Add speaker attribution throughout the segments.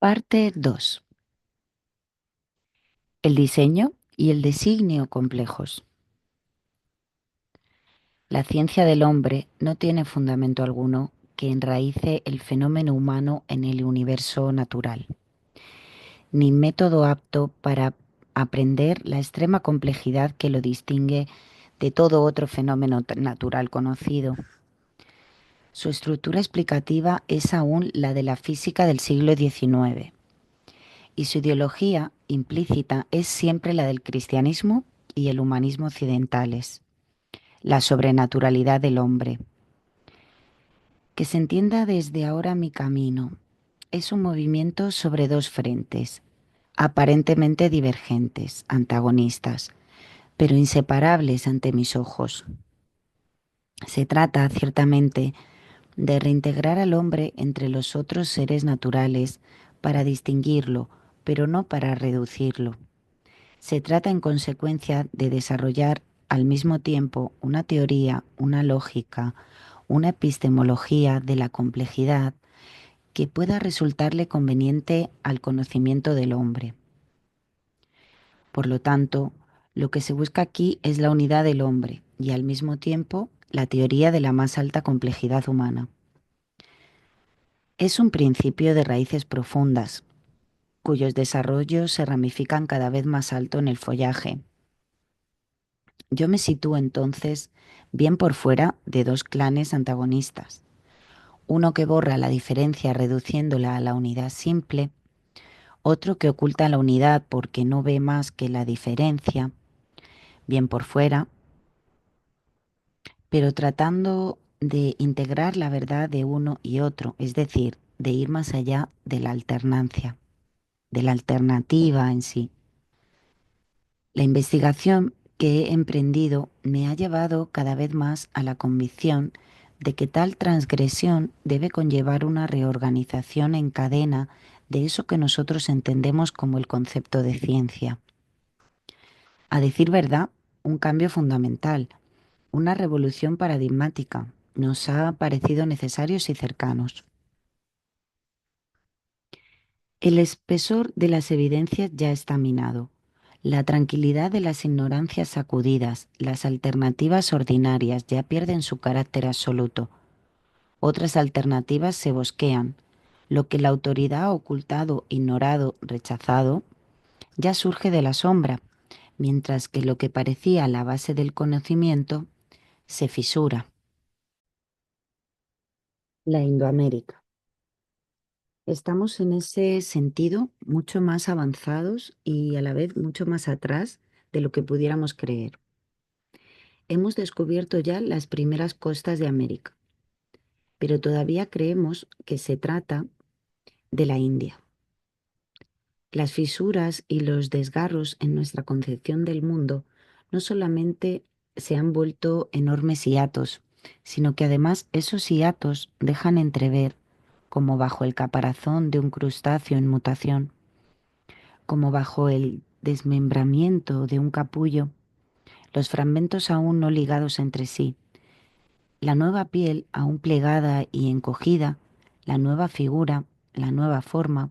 Speaker 1: Parte 2. El diseño y el designio complejos. La ciencia del hombre no tiene fundamento alguno que enraíce el fenómeno humano en el universo natural, ni método apto para aprender la extrema complejidad que lo distingue de todo otro fenómeno natural conocido. Su estructura explicativa es aún la de la física del siglo XIX, y su ideología implícita es siempre la del cristianismo y el humanismo occidentales, la sobrenaturalidad del hombre. Que se entienda desde ahora mi camino. Es un movimiento sobre dos frentes, aparentemente divergentes, antagonistas, pero inseparables ante mis ojos. Se trata, ciertamente, de reintegrar al hombre entre los otros seres naturales para distinguirlo, pero no para reducirlo. Se trata, en consecuencia, de desarrollar al mismo tiempo una teoría, una lógica, una epistemología de la complejidad que pueda resultarle conveniente al conocimiento del hombre. Por lo tanto, lo que se busca aquí es la unidad del hombre y al mismo tiempo la teoría de la más alta complejidad humana. Es un principio de raíces profundas, cuyos desarrollos se ramifican cada vez más alto en el follaje. Yo me sitúo entonces bien por fuera de dos clanes antagonistas, uno que borra la diferencia reduciéndola a la unidad simple, otro que oculta la unidad porque no ve más que la diferencia, bien por fuera, pero tratando de integrar la verdad de uno y otro, es decir, de ir más allá de la alternancia, de la alternativa en sí. La investigación que he emprendido me ha llevado cada vez más a la convicción de que tal transgresión debe conllevar una reorganización en cadena de eso que nosotros entendemos como el concepto de ciencia. A decir verdad, un cambio fundamental, una revolución paradigmática, nos ha parecido necesarios y cercanos. El espesor de las evidencias ya está minado. La tranquilidad de las ignorancias sacudidas, las alternativas ordinarias ya pierden su carácter absoluto. Otras alternativas se bosquean. Lo que la autoridad ha ocultado, ignorado, rechazado, ya surge de la sombra, mientras que lo que parecía la base del conocimiento se fisura. La Indoamérica. Estamos en ese sentido mucho más avanzados y a la vez mucho más atrás de lo que pudiéramos creer. Hemos descubierto ya las primeras costas de América, pero todavía creemos que se trata de la India. Las fisuras y los desgarros en nuestra concepción del mundo no solamente se han vuelto enormes hiatos, sino que además esos hiatos dejan entrever, como bajo el caparazón de un crustáceo en mutación, como bajo el desmembramiento de un capullo, los fragmentos aún no ligados entre sí, la nueva piel aún plegada y encogida, la nueva figura, la nueva forma.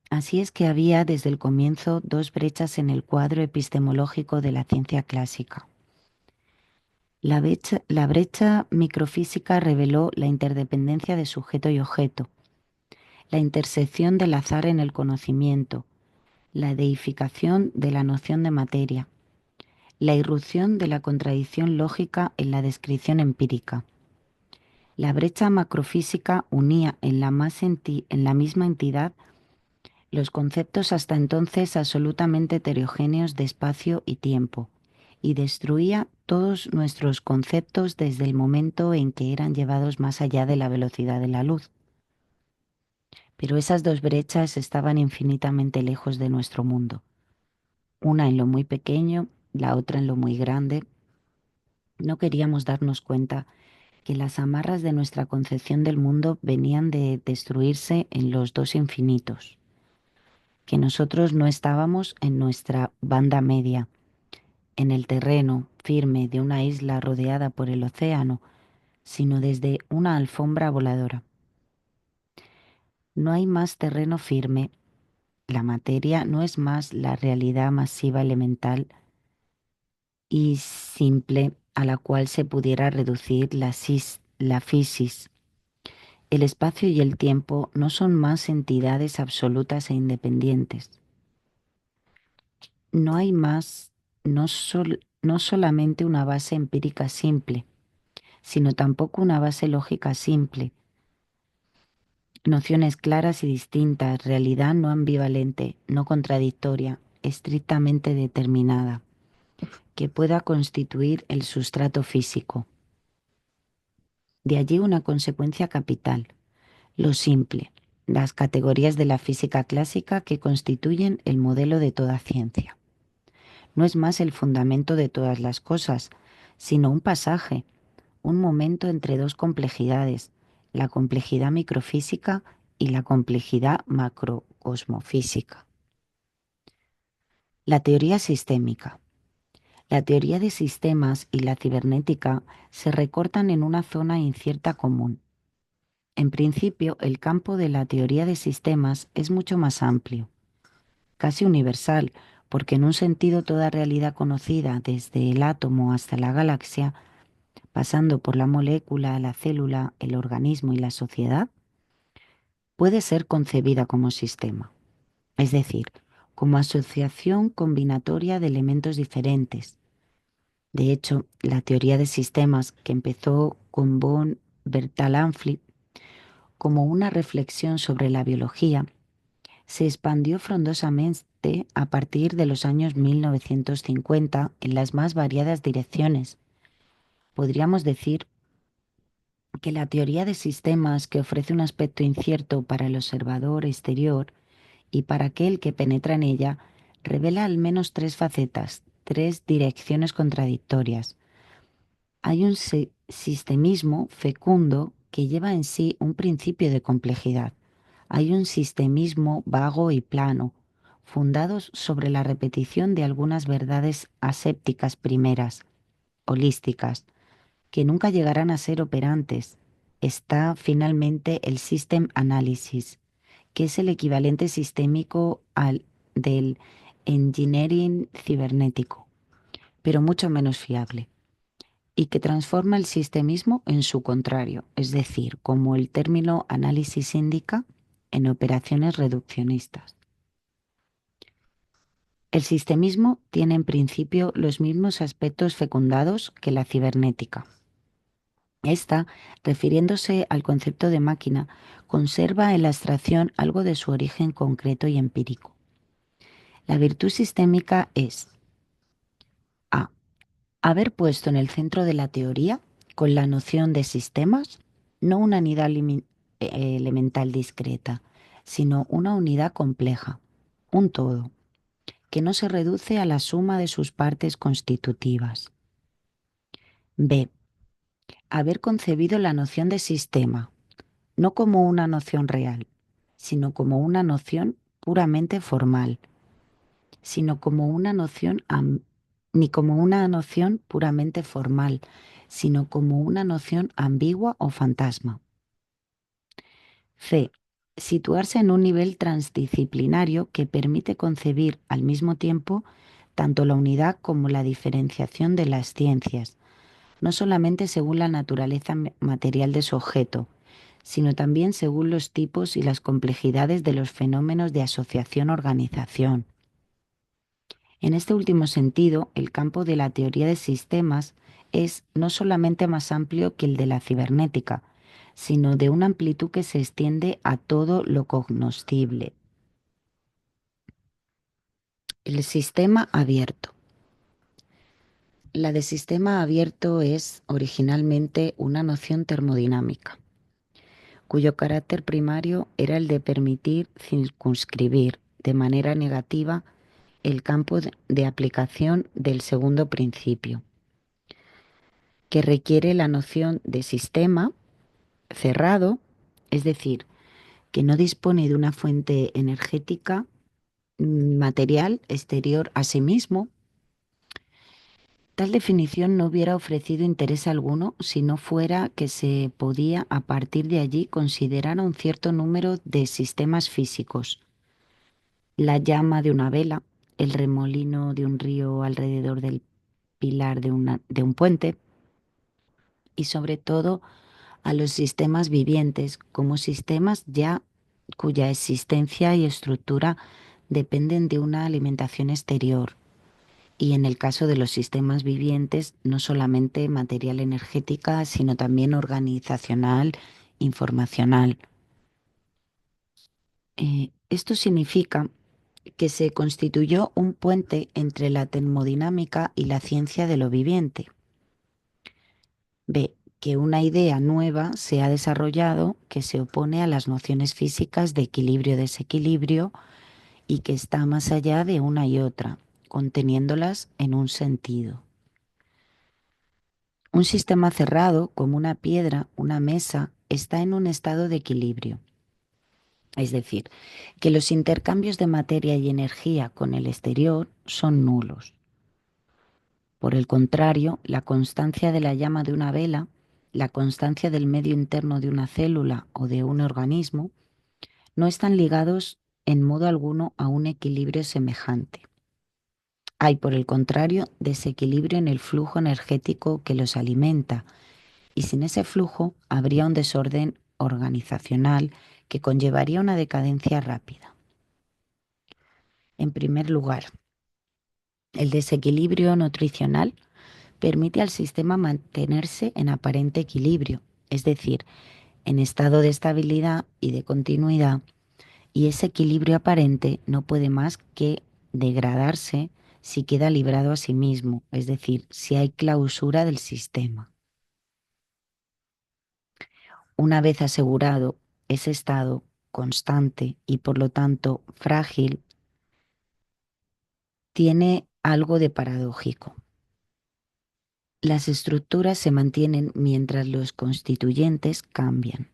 Speaker 1: Así es que había desde el comienzo dos brechas en el cuadro epistemológico de la ciencia clásica. La brecha microfísica reveló la interdependencia de sujeto y objeto, la intersección del azar en el conocimiento, la deificación de la noción de materia, la irrupción de la contradicción lógica en la descripción empírica. La brecha macrofísica unía en la misma entidad los conceptos hasta entonces absolutamente heterogéneos de espacio y tiempo, y destruía todos nuestros conceptos desde el momento en que eran llevados más allá de la velocidad de la luz. Pero esas dos brechas estaban infinitamente lejos de nuestro mundo, una en lo muy pequeño, la otra en lo muy grande. No queríamos darnos cuenta que las amarras de nuestra concepción del mundo venían de destruirse en los dos infinitos, que nosotros no estábamos en nuestra banda media, en el terreno firme de una isla rodeada por el océano, sino desde una alfombra voladora. No hay más terreno firme. La materia no es más la realidad masiva elemental y simple a la cual se pudiera reducir la fisis. El espacio y el tiempo no son más entidades absolutas e independientes. No hay más, no solamente una base empírica simple, sino tampoco una base lógica simple. Nociones claras y distintas, realidad no ambivalente, no contradictoria, estrictamente determinada, que pueda constituir el sustrato físico. De allí una consecuencia capital, lo simple, las categorías de la física clásica que constituyen el modelo de toda ciencia. No es más el fundamento de todas las cosas, sino un pasaje, un momento entre dos complejidades, la complejidad microfísica y la complejidad macrocosmofísica. La teoría sistémica. La teoría de sistemas y la cibernética se recortan en una zona incierta común. En principio, el campo de la teoría de sistemas es mucho más amplio, casi universal, porque en un sentido toda realidad conocida, desde el átomo hasta la galaxia, pasando por la molécula, la célula, el organismo y la sociedad, puede ser concebida como sistema, es decir, como asociación combinatoria de elementos diferentes. De hecho, la teoría de sistemas, que empezó con von Bertalanffy como una reflexión sobre la biología, se expandió frondosamente a partir de los años 1950 en las más variadas direcciones. Podríamos decir que la teoría de sistemas, que ofrece un aspecto incierto para el observador exterior y para aquel que penetra en ella, revela al menos tres facetas, tres direcciones contradictorias. Hay un sistemismo fecundo que lleva en sí un principio de complejidad. Hay un sistemismo vago y plano, fundados sobre la repetición de algunas verdades asépticas primeras, holísticas, que nunca llegarán a ser operantes. Está finalmente el System Analysis, que es el equivalente sistémico al del engineering cibernético, pero mucho menos fiable, y que transforma el sistemismo en su contrario, es decir, como el término análisis indica, en operaciones reduccionistas. El sistemismo tiene en principio los mismos aspectos fecundados que la cibernética. Esta, refiriéndose al concepto de máquina, conserva en la abstracción algo de su origen concreto y empírico. La virtud sistémica es a. Haber puesto en el centro de la teoría, con la noción de sistemas, no una unidad elemental discreta, sino una unidad compleja, un todo, que no se reduce a la suma de sus partes constitutivas. B. Haber concebido la noción de sistema, no como una noción real, sino como una noción puramente formal, sino como una noción ni como una noción puramente formal, sino como una noción ambigua o fantasma. C. Situarse en un nivel transdisciplinario que permite concebir al mismo tiempo tanto la unidad como la diferenciación de las ciencias, no solamente según la naturaleza material de su objeto, sino también según los tipos y las complejidades de los fenómenos de asociación-organización. En este último sentido, el campo de la teoría de sistemas es no solamente más amplio que el de la cibernética, sino de una amplitud que se extiende a todo lo cognoscible. El sistema abierto. La de sistema abierto es originalmente una noción termodinámica, cuyo carácter primario era el de permitir circunscribir de manera negativa el campo de aplicación del segundo principio, que requiere la noción de sistema cerrado, es decir, que no dispone de una fuente energética material exterior a sí mismo, Tal definición no hubiera ofrecido interés alguno si no fuera que se podía a partir de allí considerar un cierto número de sistemas físicos: la llama de una vela, el remolino de un río alrededor del pilar de un puente, y sobre todo a los sistemas vivientes como sistemas ya cuya existencia y estructura dependen de una alimentación exterior. Y en el caso de los sistemas vivientes, no solamente material energética, sino también organizacional, informacional. Esto significa que se constituyó un puente entre la termodinámica y la ciencia de lo viviente. B. Que una idea nueva se ha desarrollado que se opone a las nociones físicas de equilibrio-desequilibrio y que está más allá de una y otra, conteniéndolas en un sentido. Un sistema cerrado, como una piedra, una mesa, está en un estado de equilibrio. Es decir, que los intercambios de materia y energía con el exterior son nulos. Por el contrario, la constancia de la llama de una vela, la constancia del medio interno de una célula o de un organismo, no están ligados en modo alguno a un equilibrio semejante. Hay, por el contrario, desequilibrio en el flujo energético que los alimenta, y sin ese flujo habría un desorden organizacional que conllevaría una decadencia rápida. En primer lugar, el desequilibrio nutricional permite al sistema mantenerse en aparente equilibrio, es decir, en estado de estabilidad y de continuidad, y ese equilibrio aparente no puede más que degradarse si queda librado a sí mismo, es decir, si hay clausura del sistema. Una vez asegurado ese estado constante y por lo tanto frágil, tiene algo de paradójico. Las estructuras se mantienen mientras los constituyentes cambian.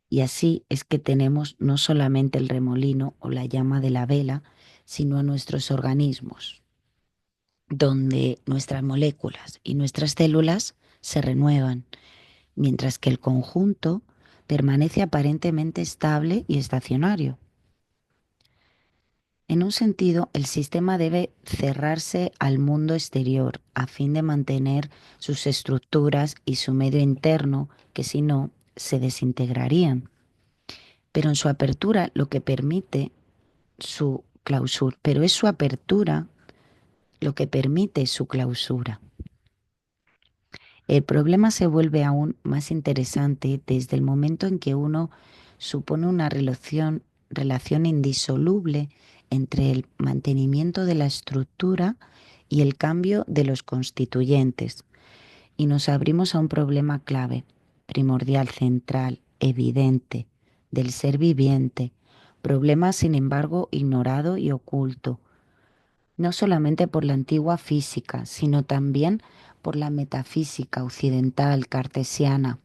Speaker 1: Y así es que tenemos no solamente el remolino o la llama de la vela, sino a nuestros organismos, donde nuestras moléculas y nuestras células se renuevan, mientras que el conjunto permanece aparentemente estable y estacionario. En un sentido, el sistema debe cerrarse al mundo exterior a fin de mantener sus estructuras y su medio interno, que si no, se desintegrarían. Pero en su apertura lo que permite su clausura, pero es su apertura lo que permite su clausura. El problema se vuelve aún más interesante desde el momento en que uno supone una relación indisoluble entre el mantenimiento de la estructura y el cambio de los constituyentes, y nos abrimos a un problema clave, primordial, central, evidente, del ser viviente, problema sin embargo ignorado y oculto, no solamente por la antigua física, sino también por la metafísica occidental cartesiana,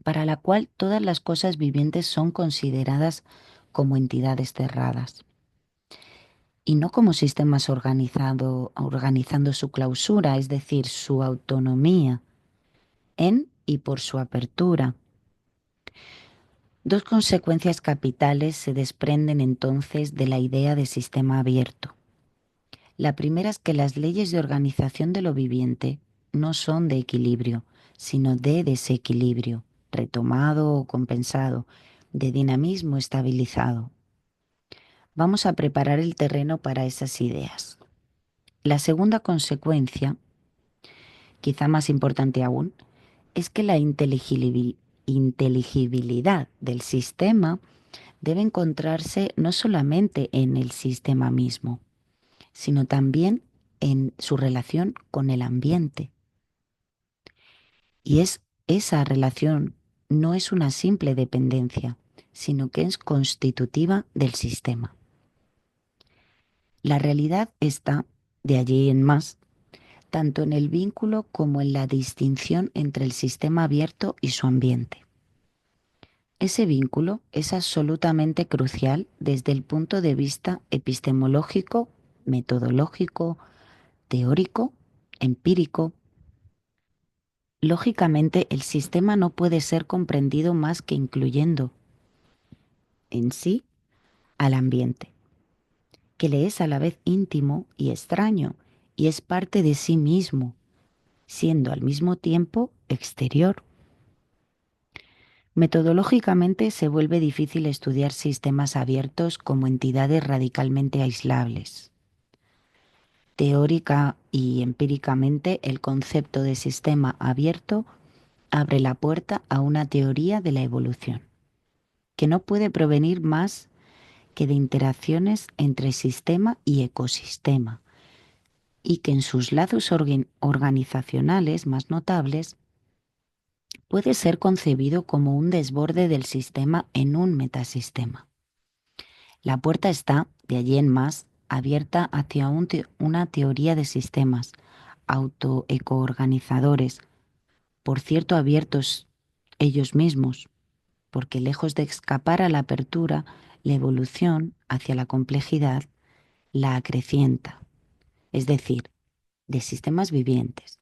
Speaker 1: para la cual todas las cosas vivientes son consideradas como entidades cerradas y no como sistemas organizando su clausura, es decir, su autonomía en y por su apertura. Dos consecuencias capitales se desprenden entonces de la idea de sistema abierto. La primera es que las leyes de organización de lo viviente no son de equilibrio, sino de desequilibrio, retomado o compensado, de dinamismo estabilizado. Vamos a preparar el terreno para esas ideas. La segunda consecuencia, quizá más importante aún, es que la inteligibilidad del sistema debe encontrarse no solamente en el sistema mismo, sino también en su relación con el ambiente. Y esa relación no es una simple dependencia, sino que es constitutiva del sistema. La realidad está, de allí en más, tanto en el vínculo como en la distinción entre el sistema abierto y su ambiente. Ese vínculo es absolutamente crucial desde el punto de vista epistemológico, metodológico, teórico, empírico. Lógicamente, el sistema no puede ser comprendido más que incluyendo en sí al ambiente, que le es a la vez íntimo y extraño, y es parte de sí mismo, siendo al mismo tiempo exterior. Metodológicamente se vuelve difícil estudiar sistemas abiertos como entidades radicalmente aislables. Teórica y empíricamente, el concepto de sistema abierto abre la puerta a una teoría de la evolución, que no puede provenir más que de interacciones entre sistema y ecosistema, y que en sus lazos organizacionales más notables puede ser concebido como un desborde del sistema en un metasistema. La puerta está, de allí en más, abierta hacia una teoría de sistemas autoecoorganizadores, por cierto abiertos ellos mismos, porque lejos de escapar a la apertura, la evolución hacia la complejidad la acrecienta, es decir, de sistemas vivientes.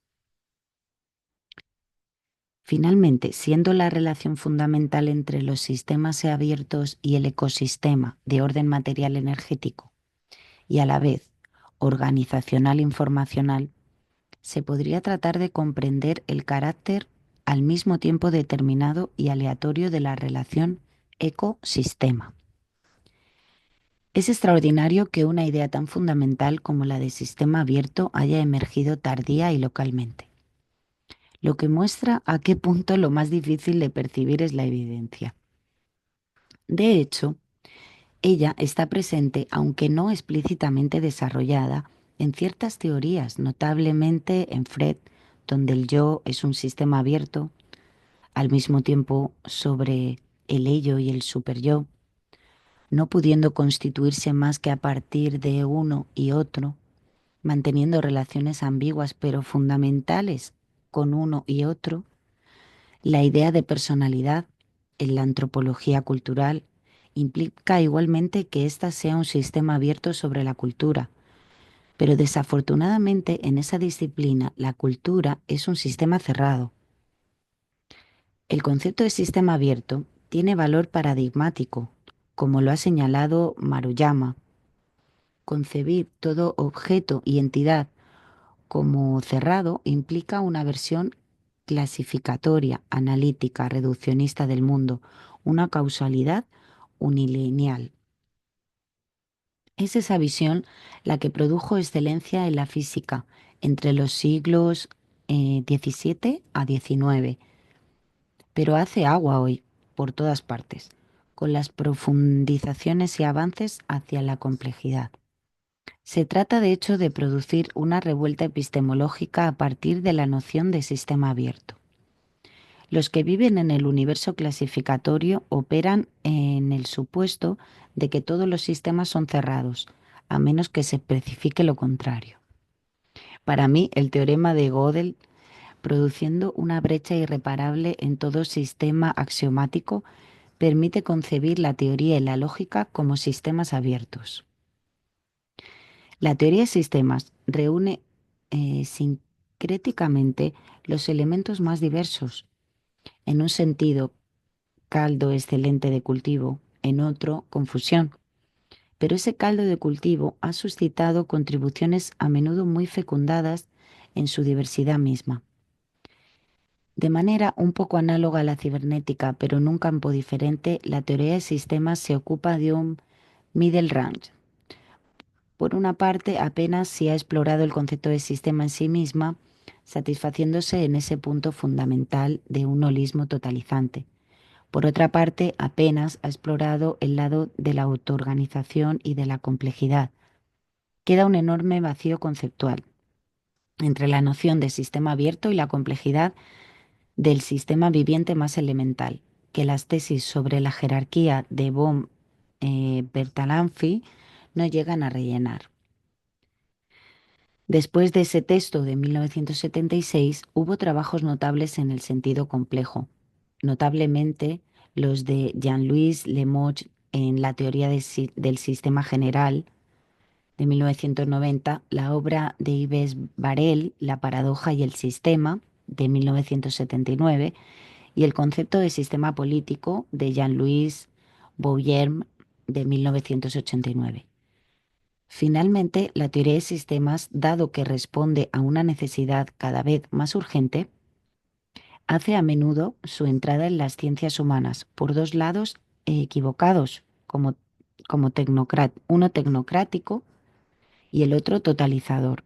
Speaker 1: Finalmente, siendo la relación fundamental entre los sistemas abiertos y el ecosistema de orden material energético y a la vez organizacional informacional, se podría tratar de comprender el carácter al mismo tiempo determinado y aleatorio de la relación ecosistema. Es extraordinario que una idea tan fundamental como la de sistema abierto haya emergido tardía y localmente, lo que muestra a qué punto lo más difícil de percibir es la evidencia. De hecho, ella está presente, aunque no explícitamente desarrollada, en ciertas teorías, notablemente en Freud, donde el yo es un sistema abierto, al mismo tiempo sobre el ello y el superyo, no pudiendo constituirse más que a partir de uno y otro, manteniendo relaciones ambiguas pero fundamentales con uno y otro, la idea de personalidad en la antropología cultural implica igualmente que ésta sea un sistema abierto sobre la cultura, pero desafortunadamente en esa disciplina la cultura es un sistema cerrado. El concepto de sistema abierto tiene valor paradigmático, como lo ha señalado Maruyama. Concebir todo objeto y entidad como cerrado implica una versión clasificatoria, analítica, reduccionista del mundo, una causalidad unilineal. Es esa visión la que produjo excelencia en la física entre los siglos XVII a XIX, pero hace agua hoy por todas partes, con las profundizaciones y avances hacia la complejidad. Se trata de hecho de producir una revuelta epistemológica a partir de la noción de sistema abierto. Los que viven en el universo clasificatorio operan en el supuesto de que todos los sistemas son cerrados, a menos que se especifique lo contrario. Para mí, el teorema de Gödel, produciendo una brecha irreparable en todo sistema axiomático, permite concebir la teoría y la lógica como sistemas abiertos. La teoría de sistemas reúne sincréticamente los elementos más diversos. En un sentido, caldo excelente de cultivo, en otro, confusión. Pero ese caldo de cultivo ha suscitado contribuciones a menudo muy fecundadas en su diversidad misma. De manera un poco análoga a la cibernética, pero en un campo diferente, la teoría de sistemas se ocupa de un middle range. Por una parte, apenas se ha explorado el concepto de sistema en sí misma, satisfaciéndose en ese punto fundamental de un holismo totalizante. Por otra parte, apenas ha explorado el lado de la autoorganización y de la complejidad. Queda un enorme vacío conceptual entre la noción de sistema abierto y la complejidad del sistema viviente más elemental, que las tesis sobre la jerarquía de von Bertalanffy no llegan a rellenar. Después de ese texto de 1976, hubo trabajos notables en el sentido complejo, notablemente los de Jean-Louis Limoges en la teoría del sistema general, de 1990, la obra de Yves Varel, La paradoja y el sistema, de 1979, y el concepto de sistema político de Jean-Louis Bouvier, de 1989. Finalmente, la teoría de sistemas, dado que responde a una necesidad cada vez más urgente, hace a menudo su entrada en las ciencias humanas por dos lados equivocados, como uno tecnocrático y el otro totalizador.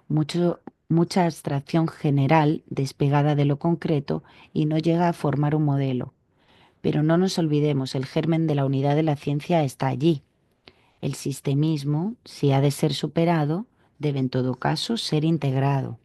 Speaker 1: Mucha abstracción general despegada de lo concreto y no llega a formar un modelo. Pero no nos olvidemos, el germen de la unidad de la ciencia está allí. El sistemismo, si ha de ser superado, debe en todo caso ser integrado.